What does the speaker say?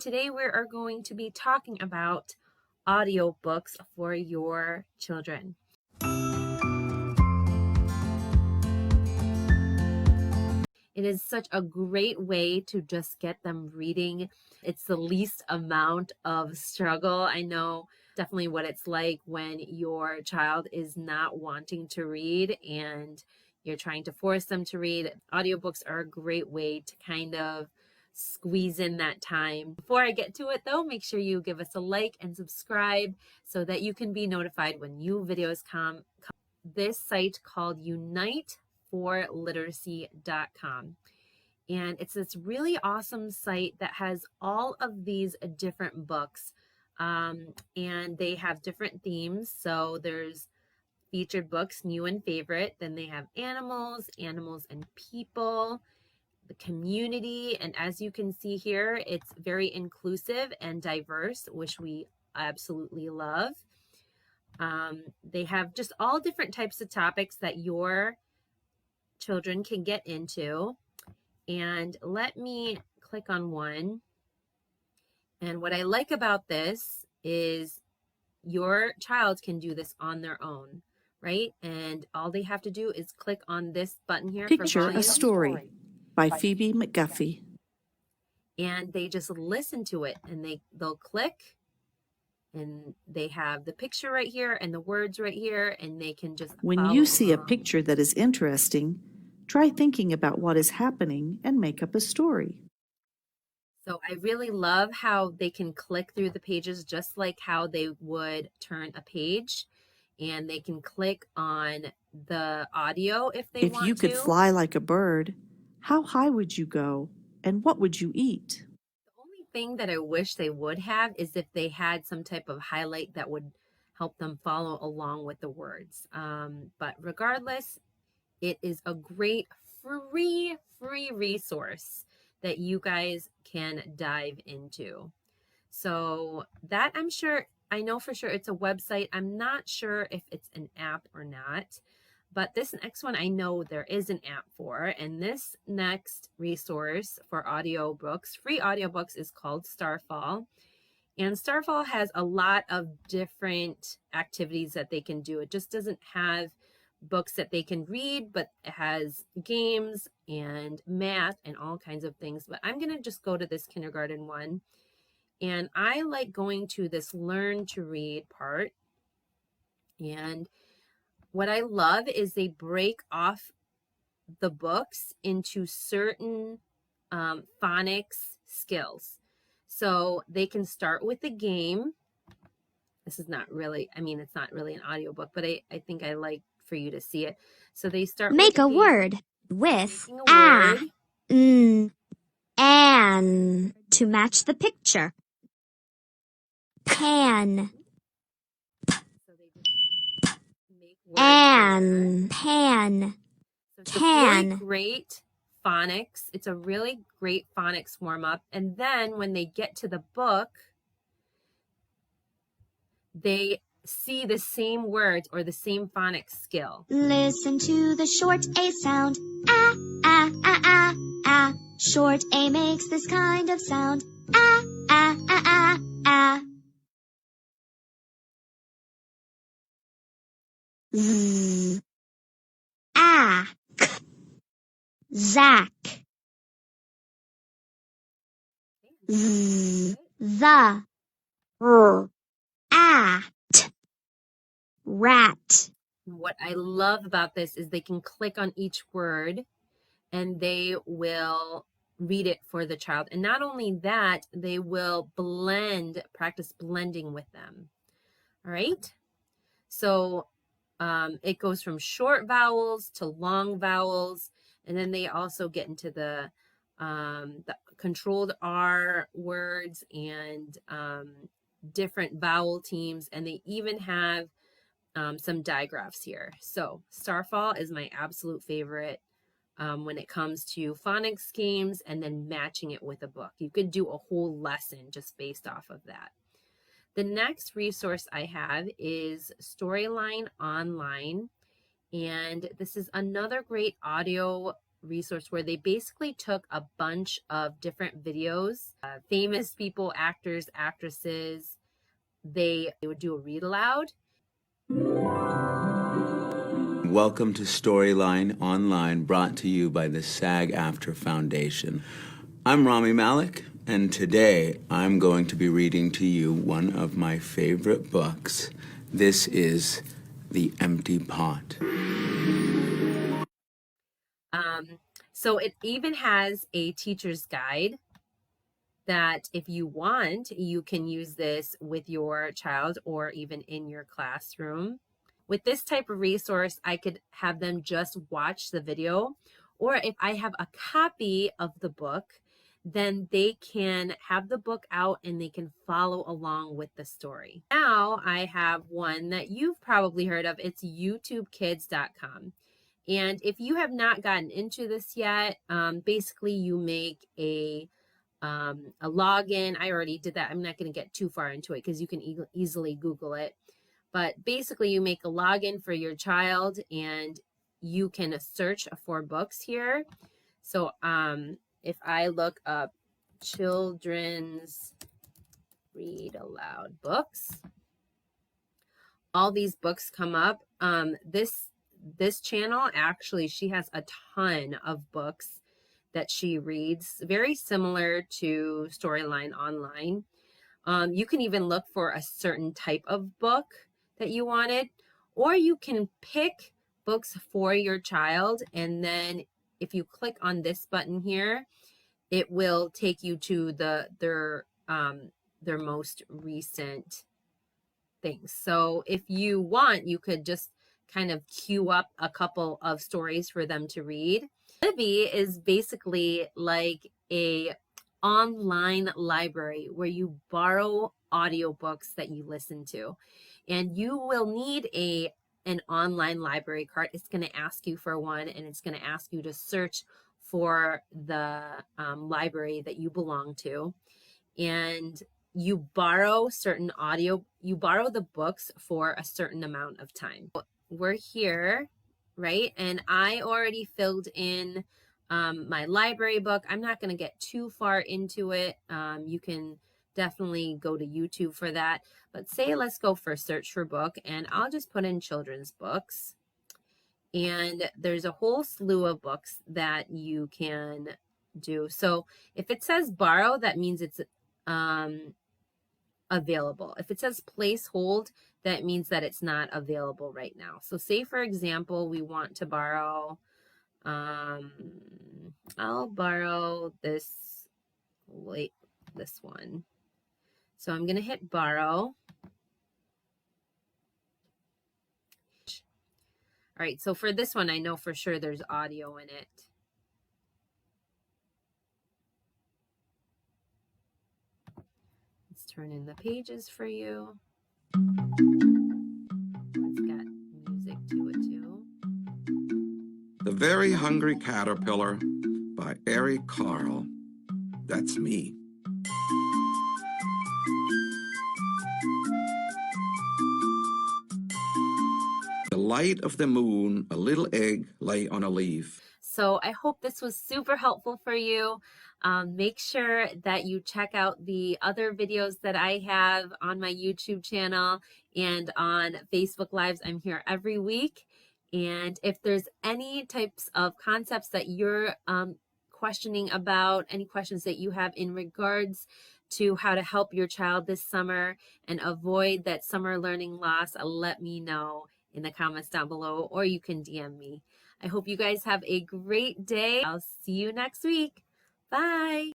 today we are going to be talking about audiobooks for your children. It is such a great way to just get them reading. It's the least amount of struggle. I know definitely what it's like when your child is not wanting to read and you're trying to force them to read. Audiobooks are a great way to kind of squeeze in that time. Before I get to it though, make sure you give us a like and subscribe so that you can be notified when new videos come. This site called uniteforliteracy.com. And it's this really awesome site that has all of these different books. And they have different themes. So there's featured books, new and favorite. Then they have animals and people, the community. And as you can see here, it's very inclusive and diverse, which we absolutely love. They have just all different types of topics that your children can get into. And let me click on one. And what I like about this is your child can do this on their own, right? And all they have to do is click on this button here. Picture a Story by Phoebe McGuffey. And they just listen to it and they'll click and they have the picture right here and the words right here and they can just When you see a picture that is interesting, try thinking about what is happening and make up a story. So I really love how they can click through the pages just like how they would turn a page, and they can click on the audio if they want to. If you could fly like a bird, how high would you go and what would you eat? The only thing that I wish they would have is if they had some type of highlight that would help them follow along with the words. But regardless, it is a great free resource that you guys can dive into. So that I know for sure it's a website. I'm not sure if it's an app or not, but this next one I know there is an app for. And this next resource for audiobooks, free audiobooks, is called Starfall. And Starfall has a lot of different activities that they can do. It just doesn't have books that they can read, but it has games and math and all kinds of things. But I'm going to just go to this kindergarten one. And I like going to this learn to read part. And what I love is they break off the books into certain phonics skills. So they can start with the game. This is not really, it's not really an audiobook, but I think I like for you to see it. So they start Make with a word with a an to match the picture. Pan, an, pan, so can. Really great phonics. It's a really great phonics warm-up. And then when they get to the book, they see the same words or the same phonics skill. Listen to the short A sound. Ah, ah, ah, ah, ah. Short A makes this kind of sound. Ah, ah, ah, ah, ah. Z, ack, zack. Z, the, at, rat. What I love about this is they can click on each word and they will read it for the child. And not only that, they will practice blending with them. All right. So it goes from short vowels to long vowels. And then they also get into the controlled R words and different vowel teams. And they even have some digraphs here. So Starfall is my absolute favorite when it comes to phonics games and then matching it with a book. You could do a whole lesson just based off of that. The next resource I have is Storyline Online. And this is another great audio resource where they basically took a bunch of different videos, famous people, actors, actresses. They would do a read aloud. Welcome to Storyline Online, brought to you by the SAG-AFTRA Foundation. I'm Rami Malek, and today I'm going to be reading to you one of my favorite books. This is The Empty Pot. So it even has a teacher's guide that if you want, you can use this with your child or even in your classroom. With this type of resource, I could have them just watch the video, or if I have a copy of the book, then they can have the book out and they can follow along with the story. Now I have one that you've probably heard of. It's youtubekids.com. And if you have not gotten into this yet, basically you make a login. I already did that. I'm not going to get too far into it because you can easily Google it. But basically you make a login for your child and you can search for books here. So if I look up children's read aloud books, all these books come up. This channel, actually, she has a ton of books that she reads, very similar to Storyline Online. You can even look for a certain type of book that you wanted, or you can pick books for your child, and then if you click on this button here, it will take you to their most recent things. So if you want, you could just kind of queue up a couple of stories for them to read. Libby is basically like a online library where you borrow audiobooks that you listen to, and you will need an online library card. It's going to ask you for one, and it's going to ask you to search for the library that you belong to, and you borrow the books for a certain amount of time. We're here, right? And I already filled in my library book. I'm not going to get too far into it. You can definitely go to YouTube for that. But say, let's go for search for book, and I'll just put in children's books. And there's a whole slew of books that you can do. So if it says borrow, that means it's available. If it says place hold, that means that it's not available right now. So say, for example, we want to borrow, I'll borrow this one. So I'm going to hit borrow. All right, so for this one, I know for sure there's audio in it. Let's turn in the pages for you. It's got music to it too. The Very Hungry Caterpillar by Eric Carle. That's me. The light of the moon, a little egg lay on a leaf. So I hope this was super helpful for you. Make sure that you check out the other videos that I have on my YouTube channel and on Facebook Lives. I'm here every week. And if there's any types of concepts that you're questioning about, any questions that you have in regards to how to help your child this summer and avoid that summer learning loss, let me know in the comments down below, or you can DM me. I hope you guys have a great day. I'll see you next week. Bye.